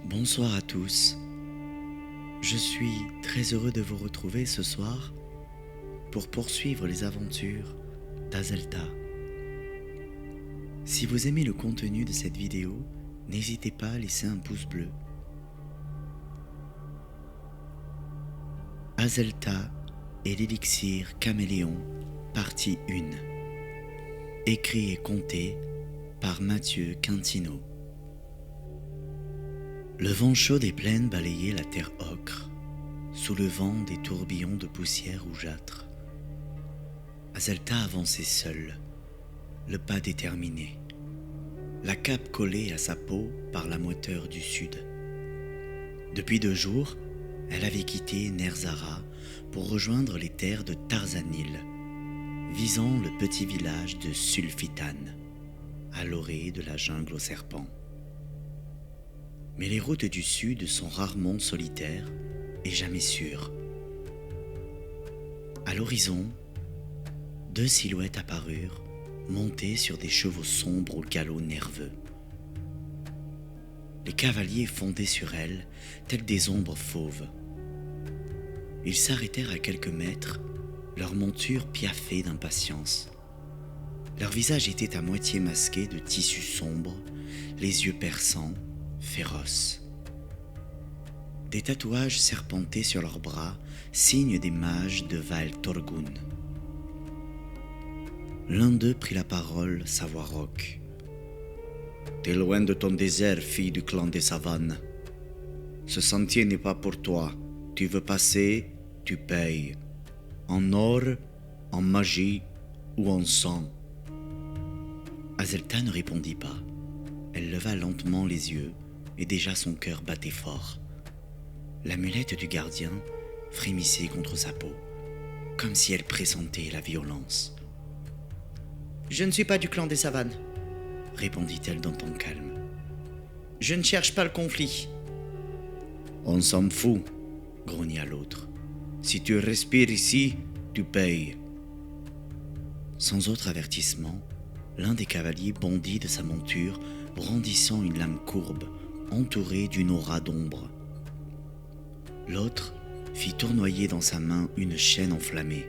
Bonsoir à tous. Je suis très heureux de vous retrouver ce soir pour poursuivre les aventures d'Azelta. Si vous aimez le contenu de cette vidéo, n'hésitez pas à laisser un pouce bleu. Azelta et l'élixir caméléon, partie 1. Écrit et conté par Mathieu Quintino. Le vent chaud des plaines balayait la terre ocre, soulevant des tourbillons de poussière rougeâtre. Azelta avançait seule, le pas déterminé, la cape collée à sa peau par la moiteur du sud. Depuis 2 jours, elle avait quitté Nerzara pour rejoindre les terres de Tarzanil, visant le petit village de Sulfitan, à l'orée de la jungle aux serpents. Mais les routes du sud sont rarement solitaires et jamais sûres. À l'horizon, 2 silhouettes apparurent, montées sur des chevaux sombres au galop nerveux. Les cavaliers fondaient sur elles, tels des ombres fauves. Ils s'arrêtèrent à quelques mètres, leur monture piaffée d'impatience. Leur visage était à moitié masqué de tissus sombres, les yeux perçants, féroces. Des tatouages serpentaient sur leurs bras, signes des mages de Val Torgun. L'un d'eux prit la parole, sa voix rauque. « T'es loin de ton désert, fille du clan des savanes. Ce sentier n'est pas pour toi. Tu veux passer, tu payes. En or, en magie ou en sang. » Azelta ne répondit pas. Elle leva lentement les yeux et déjà son cœur battait fort. L'amulette du gardien frémissait contre sa peau, comme si elle pressentait la violence. « Je ne suis pas du clan des savanes, » répondit-elle d'un ton calme. « Je ne cherche pas le conflit. »« On s'en fout, » grogna l'autre. « Si tu respires ici, tu payes. » Sans autre avertissement, l'un des cavaliers bondit de sa monture, brandissant une lame courbe, entourée d'une aura d'ombre. L'autre fit tournoyer dans sa main une chaîne enflammée.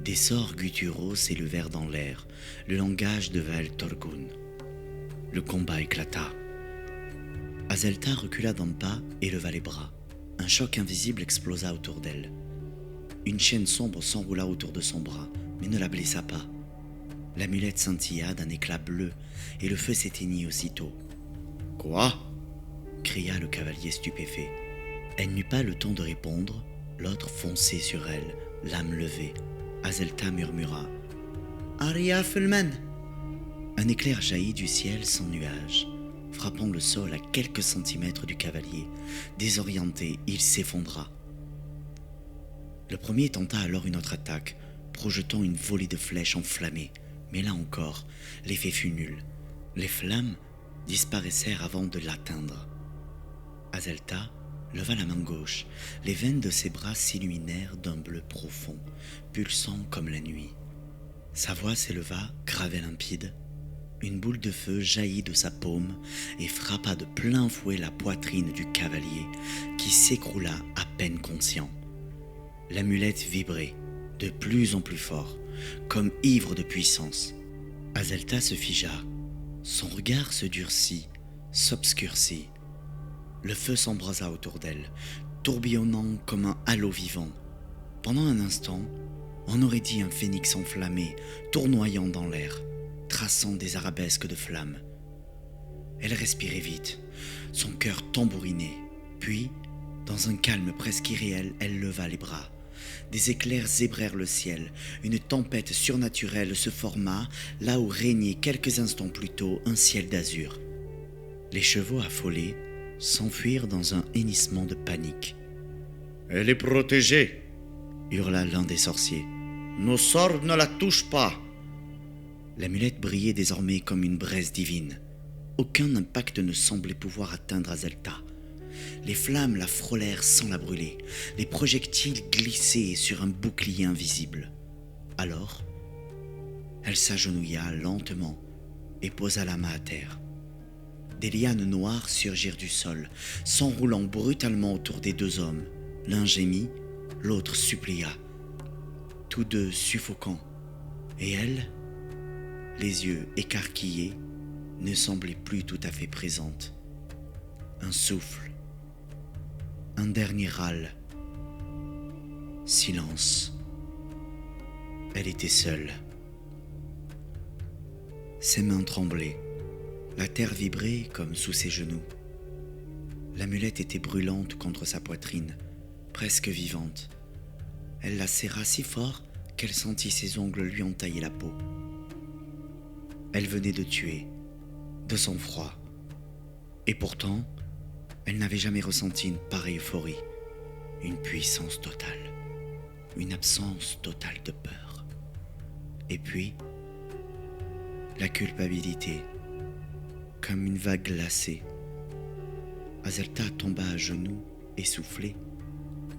Des sorts gutturaux s'élevèrent dans l'air, le langage de Val Torgun. Le combat éclata. Azelta recula d'un pas et leva les bras. Un choc invisible explosa autour d'elle. Une chaîne sombre s'enroula autour de son bras, mais ne la blessa pas. L'amulette scintilla d'un éclat bleu et le feu s'éteignit aussitôt. « Quoi ?» cria le cavalier stupéfait. Elle n'eut pas le temps de répondre, l'autre fonçait sur elle, l'âme levée. Azelta murmura « Aria Fulman !» Un éclair jaillit du ciel sans nuage, frappant le sol à quelques centimètres du cavalier. Désorienté, il s'effondra. Le premier tenta alors une autre attaque, projetant une volée de flèches enflammées. Mais là encore, l'effet fut nul. Les flammes disparaissèrent avant de l'atteindre. Azelta leva la main gauche. Les veines de ses bras s'illuminèrent d'un bleu profond, pulsant comme la nuit. Sa voix s'éleva, grave et limpide. Une boule de feu jaillit de sa paume et frappa de plein fouet la poitrine du cavalier, qui s'écroula à peine conscient. L'amulette vibrait, de plus en plus fort, comme ivre de puissance. Azelta se figea. Son regard se durcit, s'obscurcit. Le feu s'embrasa autour d'elle, tourbillonnant comme un halo vivant. Pendant un instant, on aurait dit un phénix enflammé, tournoyant dans l'air, traçant des arabesques de flammes. Elle respirait vite, son cœur tambourinait. Puis, dans un calme presque irréel, elle leva les bras. Des éclairs zébrèrent le ciel. Une tempête surnaturelle se forma là où régnait quelques instants plus tôt un ciel d'azur. Les chevaux affolés s'enfuirent dans un hennissement de panique. « Elle est protégée !» hurla l'un des sorciers. « Nos sorts ne la touchent pas !» L'amulette brillait désormais comme une braise divine. Aucun impact ne semblait pouvoir atteindre Azelta. Les flammes la frôlèrent sans la brûler. Les projectiles glissaient sur un bouclier invisible. Alors, elle s'agenouilla lentement et posa la main à terre. Des lianes noires surgirent du sol, s'enroulant brutalement autour des deux hommes. L'un gémit, l'autre supplia, tous deux suffocants. Et elle, les yeux écarquillés, ne semblait plus tout à fait présente. Un souffle, un dernier râle. Silence. Elle était seule. Ses mains tremblaient. La terre vibrait comme sous ses genoux. L'amulette était brûlante contre sa poitrine, presque vivante. Elle la serra si fort qu'elle sentit ses ongles lui entailler la peau. Elle venait de tuer, de sang-froid. Et pourtant, elle n'avait jamais ressenti une pareille euphorie, une puissance totale, une absence totale de peur. Et puis, la culpabilité, comme une vague glacée. Azelta tomba à genoux, essoufflée.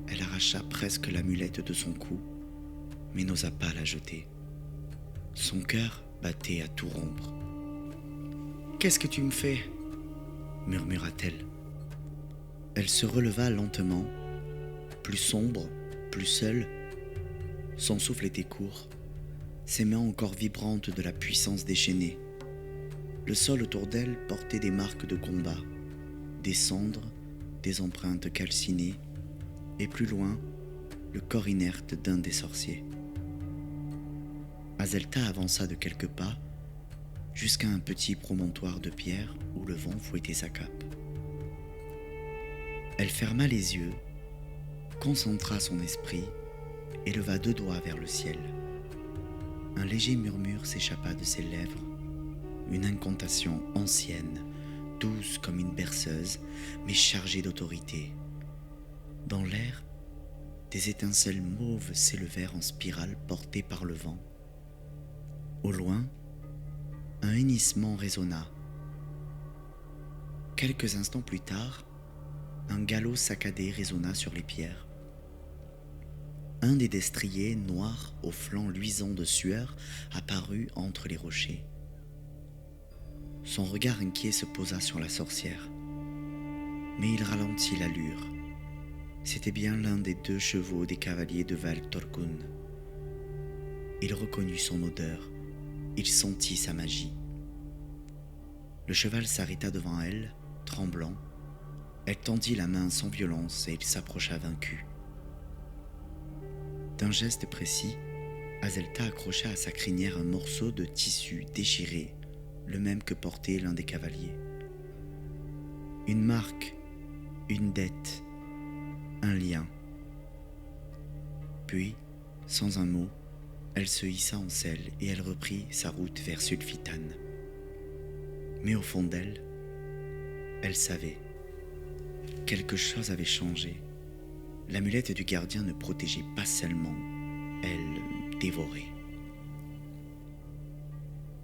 Elle arracha presque l'amulette de son cou, mais n'osa pas la jeter. Son cœur battait à tout rompre. « Qu'est-ce que tu me fais ?» murmura-t-elle. Elle se releva lentement, plus sombre, plus seule. Son souffle était court, ses mains encore vibrantes de la puissance déchaînée. Le sol autour d'elle portait des marques de combat, des cendres, des empreintes calcinées, et plus loin, le corps inerte d'un des sorciers. Azelta avança de quelques pas, jusqu'à un petit promontoire de pierre où le vent fouettait sa cape. Elle ferma les yeux, concentra son esprit et leva deux doigts vers le ciel. Un léger murmure s'échappa de ses lèvres, une incantation ancienne, douce comme une berceuse, mais chargée d'autorité. Dans l'air, des étincelles mauves s'élevèrent en spirale portées par le vent. Au loin, un hennissement résonna. Quelques instants plus tard, un galop saccadé résonna sur les pierres. Un des destriers noirs aux flancs luisants de sueur apparut entre les rochers. Son regard inquiet se posa sur la sorcière. Mais il ralentit l'allure. C'était bien l'un des deux chevaux des cavaliers de Val Torcun. Il reconnut son odeur. Il sentit sa magie. Le cheval s'arrêta devant elle, tremblant. Elle tendit la main sans violence et il s'approcha vaincu. D'un geste précis, Azelta accrocha à sa crinière un morceau de tissu déchiré, le même que portait l'un des cavaliers. Une marque, une dette, un lien. Puis, sans un mot, elle se hissa en selle et elle reprit sa route vers Sulfitane. Mais au fond d'elle, elle savait. Quelque chose avait changé. L'amulette du gardien ne protégeait pas seulement, elle dévorait.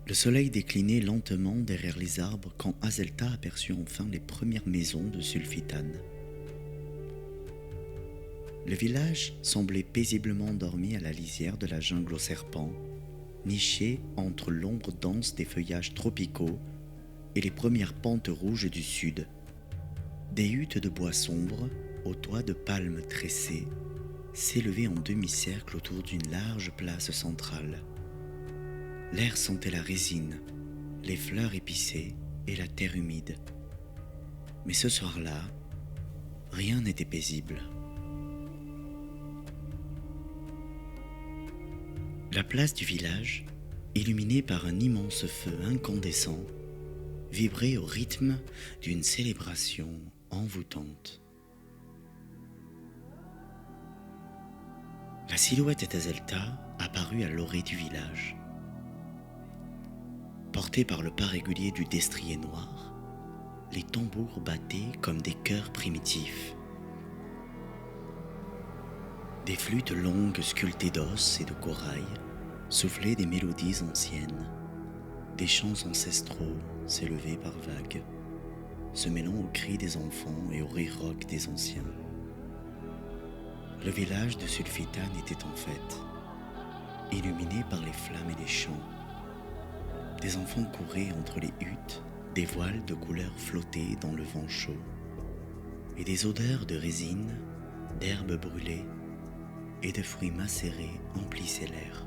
Le soleil déclinait lentement derrière les arbres quand Azelta aperçut enfin les premières maisons de Sulfitane. Le village semblait paisiblement endormi à la lisière de la jungle aux serpents, niché entre l'ombre dense des feuillages tropicaux et les premières pentes rouges du sud. Des huttes de bois sombre, aux toits de palmes tressés, s'élevaient en demi-cercle autour d'une large place centrale. L'air sentait la résine, les fleurs épicées et la terre humide. Mais ce soir-là, rien n'était paisible. La place du village, illuminée par un immense feu incandescent, vibrait au rythme d'une célébration envoûtante. La silhouette d'Azelta apparut à l'orée du village. Portés par le pas régulier du destrier noir, les tambours battaient comme des chœurs primitifs. Des flûtes longues sculptées d'os et de corail soufflaient des mélodies anciennes. Des chants ancestraux s'élevaient par vagues, se mêlant aux cris des enfants et aux rires rauques des anciens. Le village de Sulfitane était en fête, illuminé par les flammes et les chants. Des enfants couraient entre les huttes, Des voiles de couleur flottaient dans le vent chaud, et des odeurs de résine, d'herbes brûlées et de fruits macérés emplissaient l'air.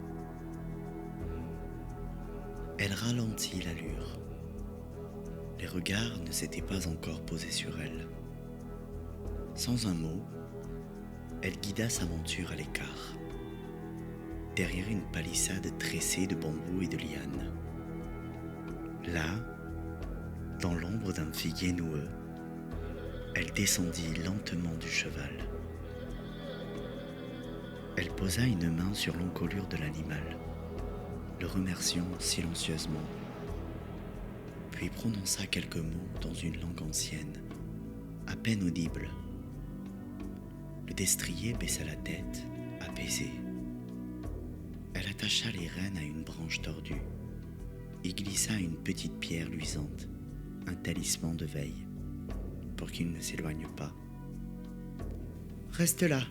Elle ralentit l'allure. Les regards ne s'étaient pas encore posés sur elle. Sans un mot, elle guida sa monture à l'écart, derrière une palissade tressée de bambous et de lianes. Là, dans l'ombre d'un figuier noueux, elle descendit lentement du cheval. Elle posa une main sur l'encolure de l'animal, le remerciant silencieusement, puis prononça quelques mots dans une langue ancienne, à peine audible. Le destrier baissa la tête, apaisé. Elle attacha les rênes à une branche tordue, y glissa une petite pierre luisante, un talisman de veille, pour qu'il ne s'éloigne pas. « Reste là,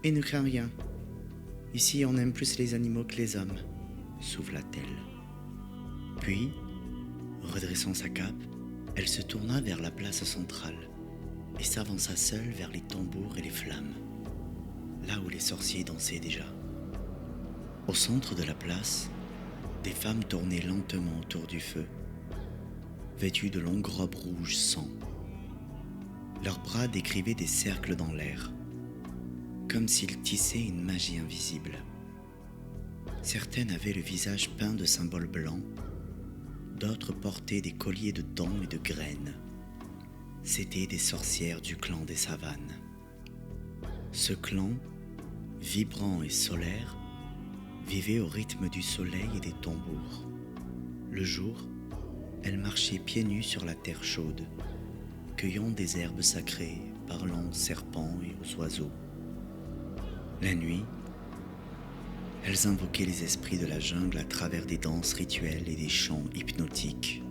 et ne crains rien. Ici, on aime plus les animaux que les hommes, » souffla-t-elle. Puis, redressant sa cape, elle se tourna vers la place centrale et s'avança seule vers les tambours et les flammes, là où les sorciers dansaient déjà. Au centre de la place, des femmes tournaient lentement autour du feu, vêtues de longues robes rouges sang. Leurs bras décrivaient des cercles dans l'air, comme s'ils tissaient une magie invisible. Certaines avaient le visage peint de symboles blancs, d'autres portaient des colliers de dents et de graines. C'étaient des sorcières du clan des savanes. Ce clan, vibrant et solaire, vivait au rythme du soleil et des tambours. Le jour, elles marchaient pieds nus sur la terre chaude, cueillant des herbes sacrées, parlant aux serpents et aux oiseaux. La nuit, elles invoquaient les esprits de la jungle à travers des danses rituelles et des chants hypnotiques,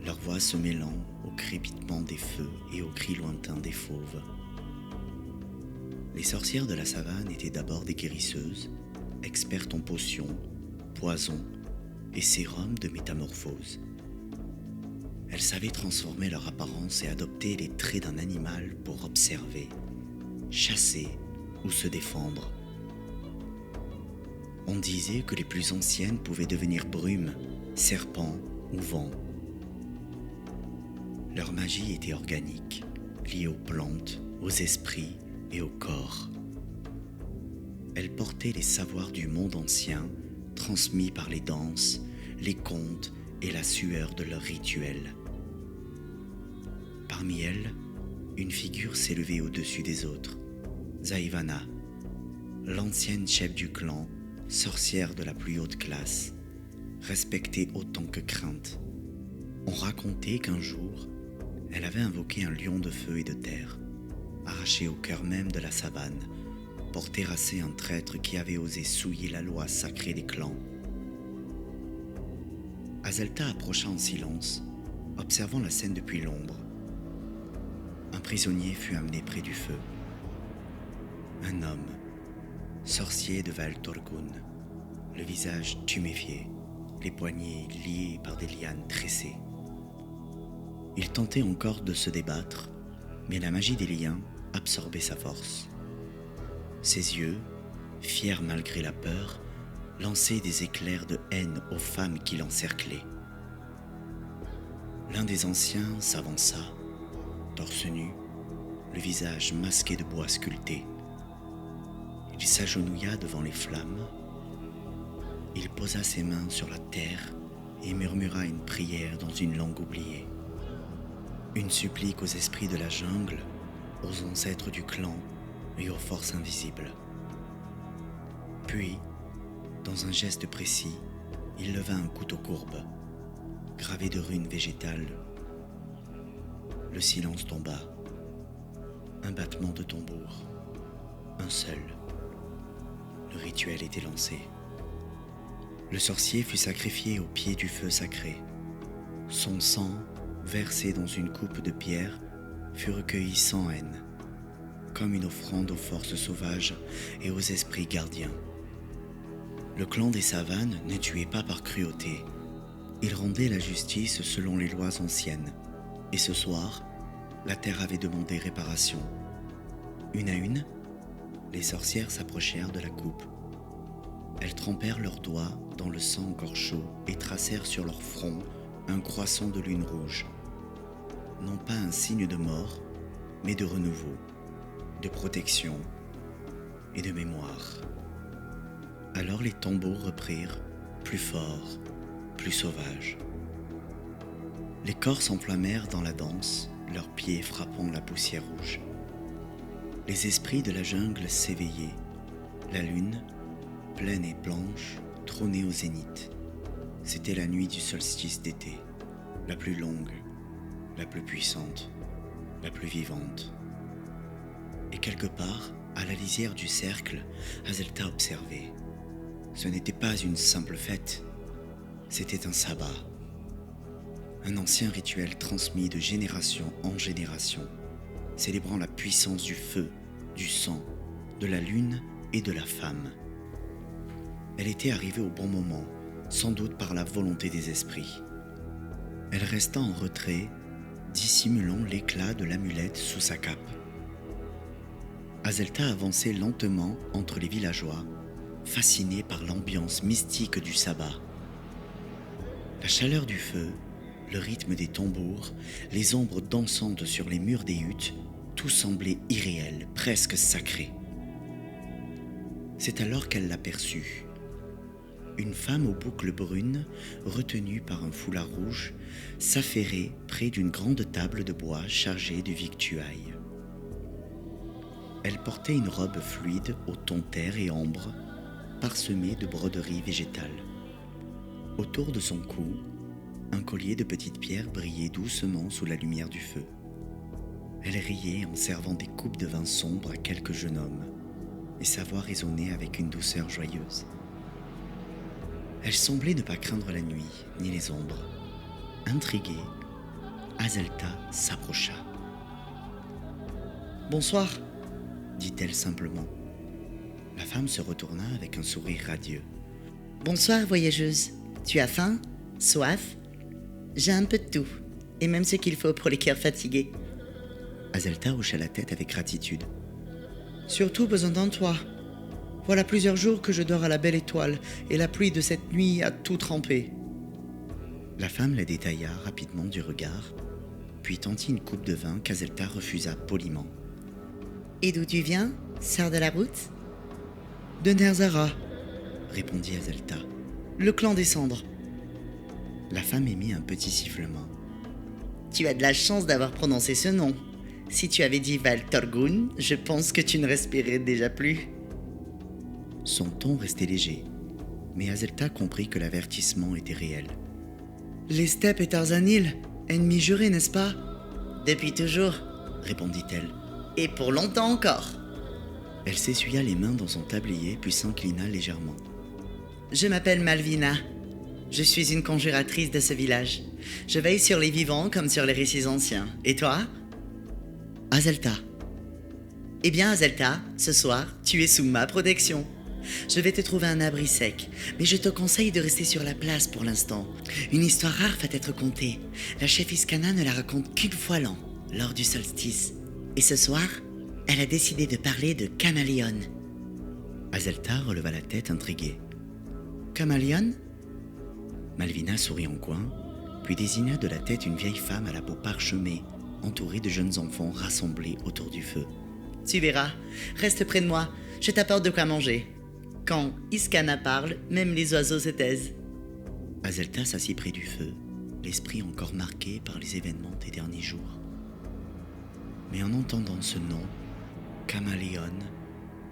leur voix se mêlant au crépitement des feux et aux cris lointains des fauves. Les sorcières de la savane étaient d'abord des guérisseuses, expertes en potions, poisons et sérums de métamorphose. Elles savaient transformer leur apparence et adopter les traits d'un animal pour observer, chasser ou se défendre. On disait que les plus anciennes pouvaient devenir brumes, serpents ou vents. Leur magie était organique, liée aux plantes, aux esprits et au corps. Elles portaient les savoirs du monde ancien, transmis par les danses, les contes et la sueur de leurs rituels. Parmi elles, une figure s'élevait au-dessus des autres, Zaivana, l'ancienne chef du clan, sorcière de la plus haute classe, respectée autant que crainte. On racontait qu'un jour, elle avait invoqué un lion de feu et de terre, arraché au cœur même de la savane, pour terrasser un traître qui avait osé souiller la loi sacrée des clans. Azelta approcha en silence, observant la scène depuis l'ombre. Un prisonnier fut amené près du feu. Un homme, sorcier de Val Torgun, le visage tuméfié, les poignets liés par des lianes tressées. Il tentait encore de se débattre, mais la magie des liens absorbait sa force. Ses yeux, fiers malgré la peur, lançaient des éclairs de haine aux femmes qui l'encerclaient. L'un des anciens s'avança, torse nu, le visage masqué de bois sculpté. Il s'agenouilla devant les flammes. Il posa ses mains sur la terre et murmura une prière dans une langue oubliée. Une supplique aux esprits de la jungle, aux ancêtres du clan et aux forces invisibles. Puis, dans un geste précis, il leva un couteau courbe, gravé de runes végétales. Le silence tomba. Un battement de tambour. Un seul. Le rituel était lancé. Le sorcier fut sacrifié au pied du feu sacré. Son sang, versé dans une coupe de pierre, fut recueilli sans haine, comme une offrande aux forces sauvages et aux esprits gardiens. Le clan des savanes ne tuait pas par cruauté, Il rendait la justice selon les lois anciennes. Et ce soir, la terre avait demandé réparation. Une à une, les sorcières s'approchèrent de la coupe. Elles trempèrent leurs doigts dans le sang encore chaud et tracèrent sur leur front un croissant de lune rouge. Non pas un signe de mort, mais de renouveau, de protection et de mémoire. Alors les tambours reprirent, plus forts, plus sauvages. Les corps s'enflammèrent dans la danse, leurs pieds frappant la poussière rouge. Les esprits de la jungle s'éveillaient. La lune, pleine et blanche, trônait au zénith. C'était la nuit du solstice d'été, la plus longue, la plus puissante, la plus vivante. Et quelque part, à la lisière du cercle, Azelta observait. Ce n'était pas une simple fête, c'était un sabbat. Un ancien rituel transmis de génération en génération, célébrant la puissance du feu, du sang, de la lune et de la femme. Elle était arrivée au bon moment, sans doute par la volonté des esprits. Elle resta en retrait, dissimulant l'éclat de l'amulette sous sa cape. Azelta avançait lentement entre les villageois, fascinée par l'ambiance mystique du sabbat. La chaleur du feu, le rythme des tambours, les ombres dansantes sur les murs des huttes, tout semblait irréel, presque sacré. C'est alors qu'elle l'aperçut. Une femme aux boucles brunes, retenue par un foulard rouge, s'affairait près d'une grande table de bois chargée de victuailles. Elle portait une robe fluide au ton terre et ambre, parsemée de broderies végétales. Autour de son cou, un collier de petites pierres brillait doucement sous la lumière du feu. Elle riait en servant des coupes de vin sombre à quelques jeunes hommes, et sa voix résonnait avec une douceur joyeuse. Elle semblait ne pas craindre la nuit, ni les ombres. Intriguée, Azelta s'approcha. « Bonsoir », dit-elle simplement. La femme se retourna avec un sourire radieux. « Bonsoir, voyageuse. Tu as faim? Soif? J'ai un peu de tout, et même ce qu'il faut pour les cœurs fatigués. » Azelta hocha la tête avec gratitude. « Surtout besoin d'un toit. Voilà plusieurs jours que je dors à la belle étoile, et la pluie de cette nuit a tout trempé. » La femme la détailla rapidement du regard, puis tendit une coupe de vin qu'Azelta refusa poliment. « Et d'où tu viens, sœur de la route ?»« De Nerzara, » répondit Azelta. « Le clan des cendres. » La femme émit un petit sifflement. « Tu as de la chance d'avoir prononcé ce nom. Si tu avais dit Val Torgun, je pense que tu ne respirais déjà plus. » Son ton restait léger, mais Azelta comprit que l'avertissement était réel. « Les steppes et Tarzanil, ennemis jurés, n'est-ce pas ?»« Depuis toujours, » répondit-elle. « Et pour longtemps encore. » Elle s'essuya les mains dans son tablier, puis s'inclina légèrement. « Je m'appelle Malvina. Je suis une conjuratrice de ce village. Je veille sur les vivants comme sur les récits anciens. Et toi ?»« Azelta. »« Eh bien, Azelta, ce soir, tu es sous ma protection. Je vais te trouver un abri sec, mais je te conseille de rester sur la place pour l'instant. Une histoire rare va être contée. La chef Iskana ne la raconte qu'une fois l'an, lors du solstice. Et ce soir, elle a décidé de parler de Kamaleon. » Azelta releva la tête intriguée. « Kamaleon ?» Malvina sourit en coin, puis désigna de la tête une vieille femme à la peau parsemée, entourée de jeunes enfants rassemblés autour du feu. « Tu verras, reste près de moi, je t'apporte de quoi manger. Quand Iskana parle, même les oiseaux se taisent. » Azelta s'assit près du feu, l'esprit encore marqué par les événements des derniers jours. Mais en entendant ce nom, Kamaleon,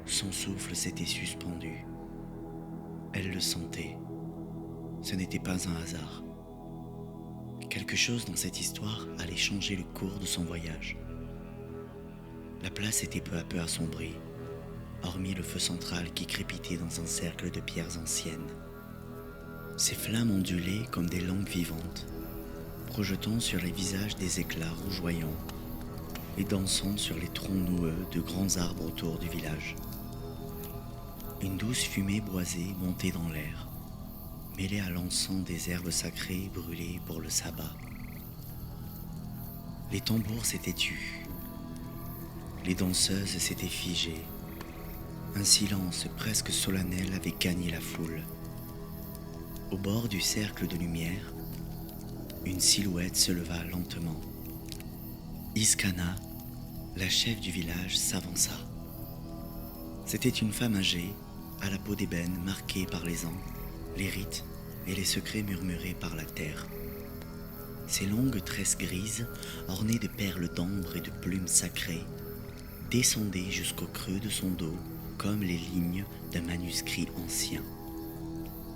son souffle s'était suspendu. Elle le sentait. Ce n'était pas un hasard. Quelque chose dans cette histoire allait changer le cours de son voyage. La place était peu à peu assombrie, hormis le feu central qui crépitait dans un cercle de pierres anciennes. Ses flammes ondulaient comme des lampes vivantes, projetant sur les visages des éclats rougeoyants et dansant sur les troncs noueux de grands arbres autour du village. Une douce fumée boisée montait dans l'air. mêlé à l'encens des herbes sacrées brûlées pour le sabbat. Les tambours s'étaient tus, les danseuses s'étaient figées, un silence presque solennel avait gagné la foule. Au bord du cercle de lumière, une silhouette se leva lentement. Iskana, la chef du village, s'avança. C'était une femme âgée, à la peau d'ébène marquée par les ans, les rites et les secrets murmurés par la terre. Ses longues tresses grises, ornées de perles d'ambre et de plumes sacrées, descendaient jusqu'au creux de son dos comme les lignes d'un manuscrit ancien.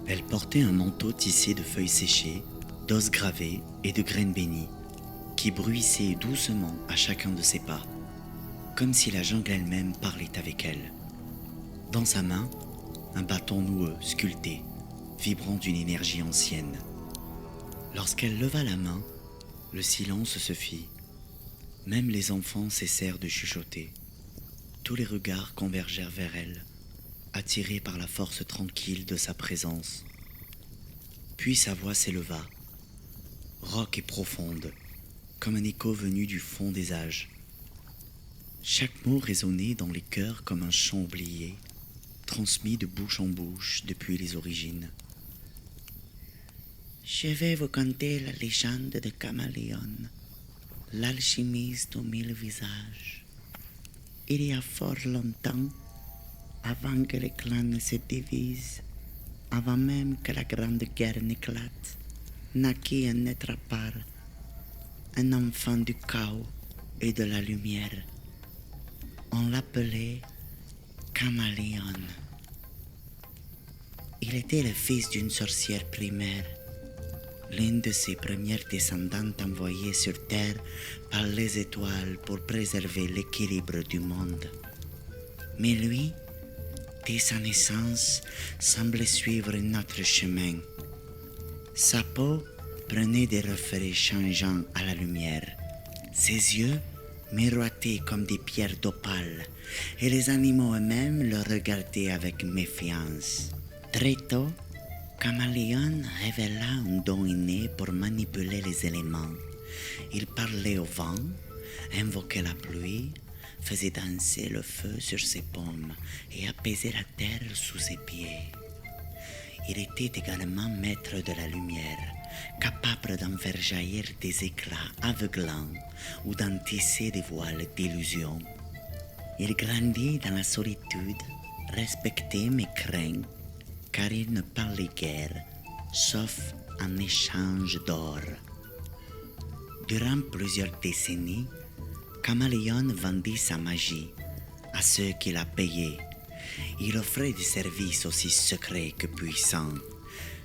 Elle portait un manteau tissé de feuilles séchées, d'os gravés et de graines bénies, qui bruissaient doucement à chacun de ses pas, comme si la jungle elle-même parlait avec elle. Dans sa main, un bâton noueux, sculpté, vibrant d'une énergie ancienne. Lorsqu'elle leva la main, le silence se fit. Même les enfants cessèrent de chuchoter. Tous les regards convergèrent vers elle, attirés par la force tranquille de sa présence. Puis sa voix s'éleva, rauque et profonde, comme un écho venu du fond des âges. Chaque mot résonnait dans les cœurs comme un chant oublié, transmis de bouche en bouche depuis les origines. Je vais vous conter la légende de Caméléon, l'alchimiste aux 1000 visages. Il y a fort longtemps, avant que les clans ne se divisent, avant même que la grande guerre n'éclate, naquit un être à part, un enfant du chaos et de la lumière. On l'appelait Caméléon. Il était le fils d'une sorcière primaire, l'une de ses premières descendantes envoyées sur Terre par les étoiles pour préserver l'équilibre du monde. Mais lui, dès sa naissance, semblait suivre un autre chemin. Sa peau prenait des reflets changeants à la lumière. Ses yeux miroitaient comme des pierres d'opale, et les animaux eux-mêmes le regardaient avec méfiance. Très tôt, Caméléon révéla un don inné pour manipuler les éléments. Il parlait au vent, invoquait la pluie, faisait danser le feu sur ses paumes et apaisait la terre sous ses pieds. Il était également maître de la lumière, capable d'en faire jaillir des éclats aveuglants ou d'en tisser des voiles d'illusion. Il grandit dans la solitude, respecté mais craint, car il ne parlait guère, sauf en échange d'or. Durant plusieurs décennies, Caméléon vendit sa magie à ceux qui la payaient. Il offrait des services aussi secrets que puissants.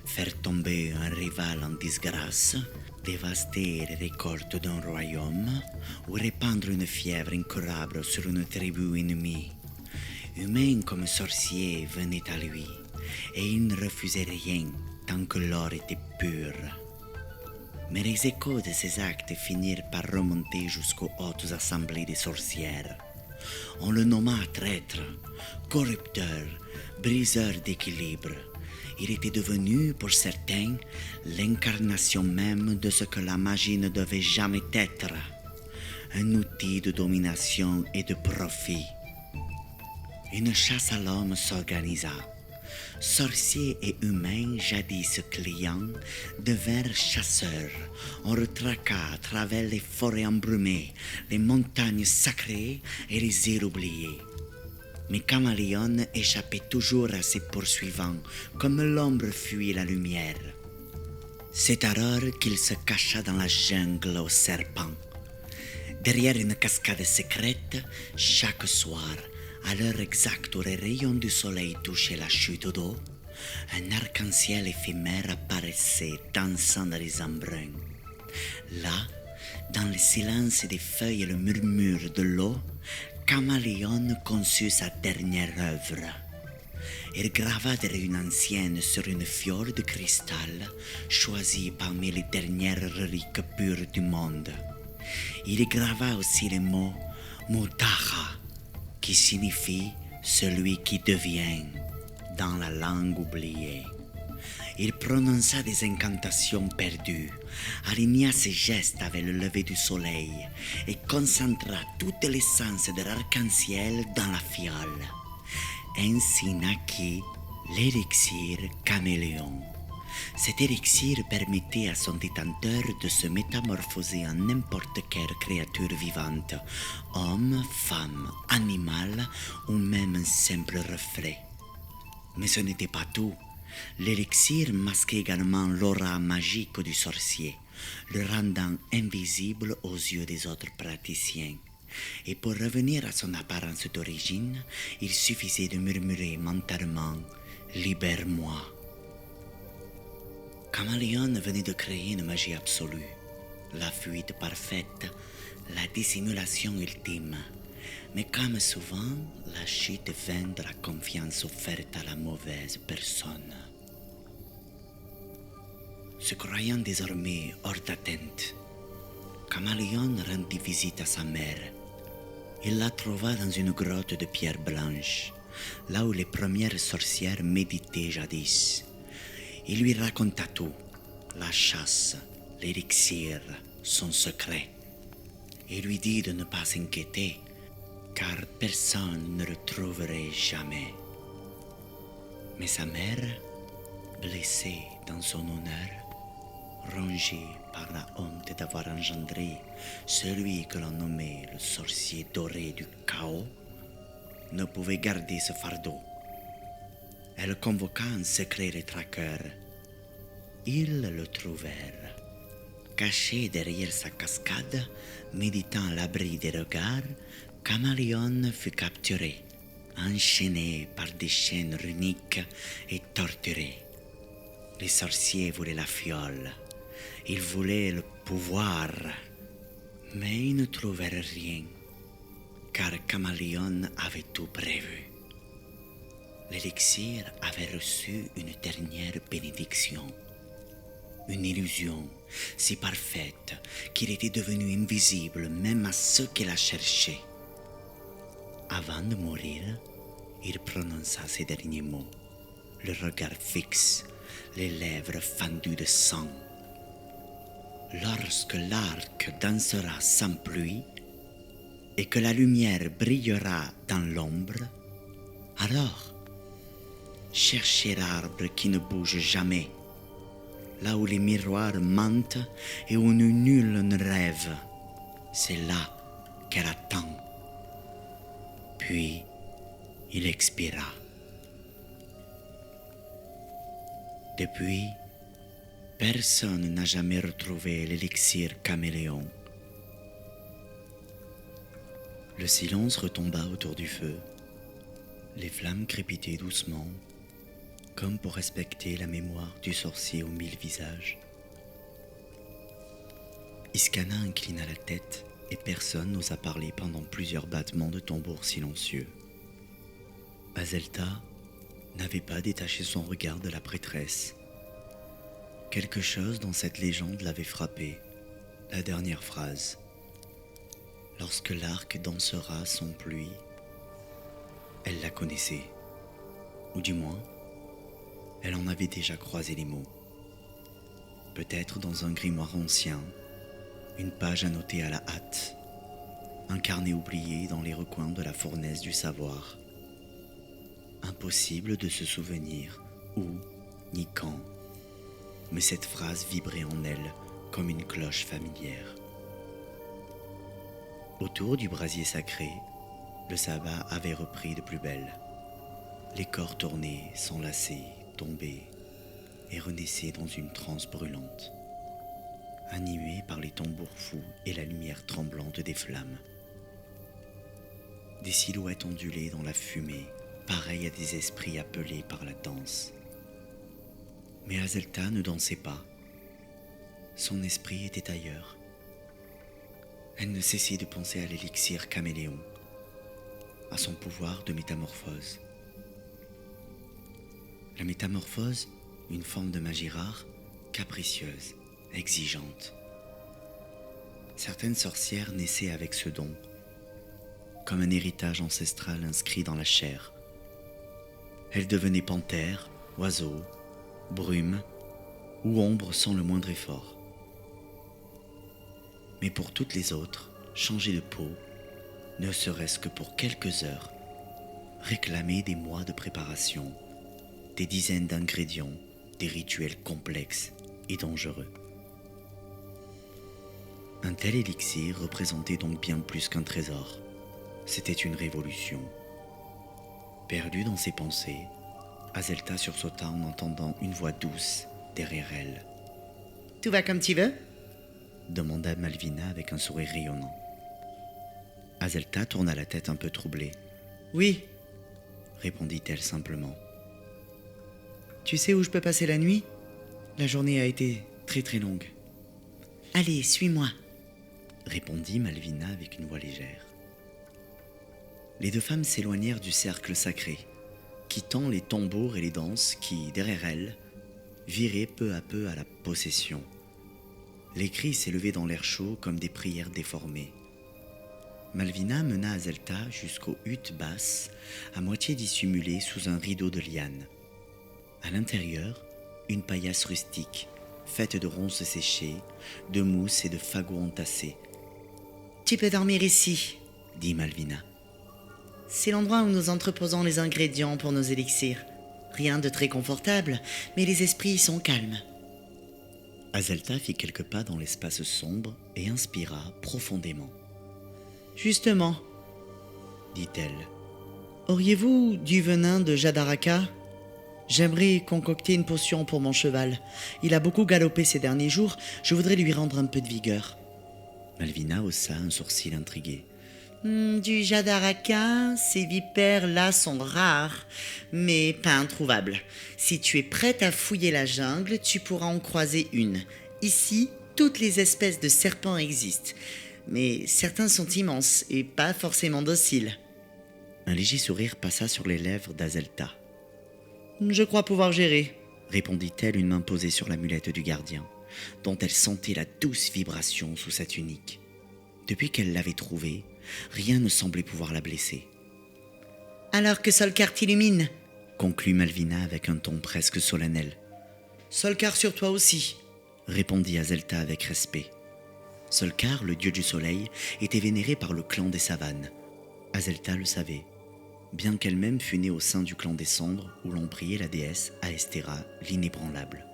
Faire tomber un rival en disgrâce, dévaster les récoltes d'un royaume ou répandre une fièvre incurable sur une tribu ennemie. Humain comme sorcier venait à lui, et il ne refusait rien tant que l'or était pur. Mais les échos de ses actes finirent par remonter jusqu'aux hautes assemblées des sorcières. On le nomma traître, corrupteur, briseur d'équilibre. Il était devenu, pour certains, l'incarnation même de ce que la magie ne devait jamais être, un outil de domination et de profit. Une chasse à l'homme s'organisa. Sorciers et humains, jadis clients, devinrent chasseurs. On retraqua à travers les forêts embrumées, les montagnes sacrées et les îles oubliées. Mais Caméléon échappait toujours à ses poursuivants, comme l'ombre fuit la lumière. C'est alors qu'il se cacha dans la jungle aux serpents. Derrière une cascade secrète, chaque soir, à l'heure exacte où les rayons du soleil touchaient la chute d'eau, un arc-en-ciel éphémère apparaissait dansant dans les embruns. Là, dans le silence des feuilles et le murmure de l'eau, Caméléon conçut sa dernière œuvre. Il grava des runes anciennes sur une fiole de cristal, choisie parmi les dernières reliques pures du monde. Il y grava aussi les mots Mutara, qui signifie celui qui devient dans la langue oubliée. Il prononça des incantations perdues, aligna ses gestes avec le lever du soleil et concentra toute l'essence de l'arc-en-ciel dans la fiole. Ainsi naquit l'élixir caméléon. Cet élixir permettait à son détenteur de se métamorphoser en n'importe quelle créature vivante, homme, femme, animal ou même un simple reflet. Mais ce n'était pas tout. L'élixir masquait également l'aura magique du sorcier, le rendant invisible aux yeux des autres praticiens. Et pour revenir à son apparence d'origine, il suffisait de murmurer mentalement « Libère-moi ». Caméléon venait de créer une magie absolue, la fuite parfaite, la dissimulation ultime. Mais comme souvent, la chute vint de la confiance offerte à la mauvaise personne. Se croyant désormais hors d'atteinte, Caméléon rendit visite à sa mère. Il la trouva dans une grotte de pierre blanche, là où les premières sorcières méditaient jadis. Il lui raconta tout, la chasse, l'élixir, son secret. Il lui dit de ne pas s'inquiéter, car personne ne le trouverait jamais. Mais sa mère, blessée dans son honneur, rongée par la honte d'avoir engendré celui que l'on nommait le sorcier doré du chaos, ne pouvait garder ce fardeau. Elle convoqua en secret les traqueurs. Ils le trouvèrent. Caché derrière sa cascade, méditant à l'abri des regards, Caméléon fut capturé, enchaîné par des chaînes runiques et torturé. Les sorciers voulaient la fiole. Ils voulaient le pouvoir. Mais ils ne trouvèrent rien, car Caméléon avait tout prévu. L'élixir avait reçu une dernière bénédiction. Une illusion si parfaite qu'il était devenu invisible même à ceux qui la cherchaient. Avant de mourir, il prononça ces derniers mots, le regard fixe, les lèvres fendues de sang. Lorsque l'arc dansera sans pluie et que la lumière brillera dans l'ombre, alors cherchez l'arbre qui ne bouge jamais, là où les miroirs mentent et où nul ne rêve. C'est là qu'elle attend. Puis, il expira. Depuis, personne n'a jamais retrouvé l'élixir caméléon. Le silence retomba autour du feu. Les flammes crépitaient doucement, comme pour respecter la mémoire du sorcier aux 1000 visages. Iskana inclina la tête et personne n'osa parler pendant plusieurs battements de tambour silencieux. Azelta n'avait pas détaché son regard de la prêtresse. Quelque chose dans cette légende l'avait frappé, la dernière phrase. Lorsque l'arc dansera sans pluie, elle la connaissait, ou du moins, elle en avait déjà croisé les mots. Peut-être dans un grimoire ancien, une page annotée à la hâte, un carnet oublié dans les recoins de la fournaise du savoir. Impossible de se souvenir où ni quand, mais cette phrase vibrait en elle comme une cloche familière. Autour du brasier sacré, le sabbat avait repris de plus belle. Les corps tournaient, s'enlaçaient, tombaient et renaissaient dans une transe brûlante, animés par les tambours fous et la lumière tremblante des flammes. Des silhouettes ondulaient dans la fumée, pareilles à des esprits appelés par la danse. Mais Azelta ne dansait pas. Son esprit était ailleurs. Elle ne cessait de penser à l'élixir caméléon, à son pouvoir de métamorphose. La métamorphose, une forme de magie rare, capricieuse, exigeante. Certaines sorcières naissaient avec ce don, comme un héritage ancestral inscrit dans la chair. Elles devenaient panthères, oiseaux, brume ou ombre sans le moindre effort. Mais pour toutes les autres, changer de peau, ne serait-ce que pour quelques heures, réclamait des mois de préparation, des dizaines d'ingrédients, des rituels complexes et dangereux. Un tel élixir représentait donc bien plus qu'un trésor. C'était une révolution. Perdue dans ses pensées, Azelta sursauta en entendant une voix douce derrière elle. « Tout va comme tu veux ?» demanda Malvina avec un sourire rayonnant. Azelta tourna la tête un peu troublée. « Oui, » répondit-elle simplement. « Tu sais où je peux passer la nuit ? La journée a été très très longue. »« Allez, suis-moi » répondit Malvina avec une voix légère. Les deux femmes s'éloignèrent du cercle sacré, quittant les tambours et les danses qui, derrière elles, viraient peu à peu à la possession. Les cris s'élevaient dans l'air chaud comme des prières déformées. Malvina mena Azelta jusqu'aux huttes basses, à moitié dissimulées sous un rideau de lianes. À l'intérieur, une paillasse rustique, faite de ronces séchées, de mousse et de fagots entassés. « Tu peux dormir ici, » dit Malvina. « C'est l'endroit où nous entreposons les ingrédients pour nos élixirs. Rien de très confortable, mais les esprits y sont calmes. » Azelta fit quelques pas dans l'espace sombre et inspira profondément. « Justement, » dit-elle, « auriez-vous du venin de Jadaraka ? J'aimerais concocter une potion pour mon cheval. Il a beaucoup galopé ces derniers jours, je voudrais lui rendre un peu de vigueur. » Malvina haussa un sourcil intrigué. « Du Jadaraka, ces vipères-là sont rares, mais pas introuvables. Si tu es prête à fouiller la jungle, tu pourras en croiser une. Ici, toutes les espèces de serpents existent, mais certains sont immenses et pas forcément dociles. » Un léger sourire passa sur les lèvres d'Azelta. « Je crois pouvoir gérer, » répondit-elle, une main posée sur l'amulette du gardien, dont elle sentait la douce vibration sous sa tunique. Depuis qu'elle l'avait trouvée, rien ne semblait pouvoir la blesser. « Alors que Solcar t'illumine, » conclut Malvina avec un ton presque solennel. « Solcar sur toi aussi, » répondit Azelta avec respect. Solcar, le dieu du soleil, était vénéré par le clan des savanes. Azelta le savait, bien qu'elle-même fût née au sein du clan des cendres où l'on priait la déesse Aestera, l'inébranlable.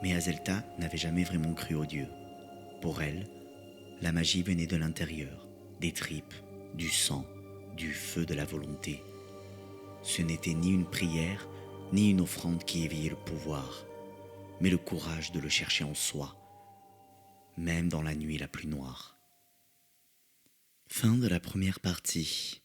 Mais Azelta n'avait jamais vraiment cru aux dieux. Pour elle, la magie venait de l'intérieur, des tripes, du sang, du feu de la volonté. Ce n'était ni une prière, ni une offrande qui éveillait le pouvoir, mais le courage de le chercher en soi, même dans la nuit la plus noire. Fin de la première partie.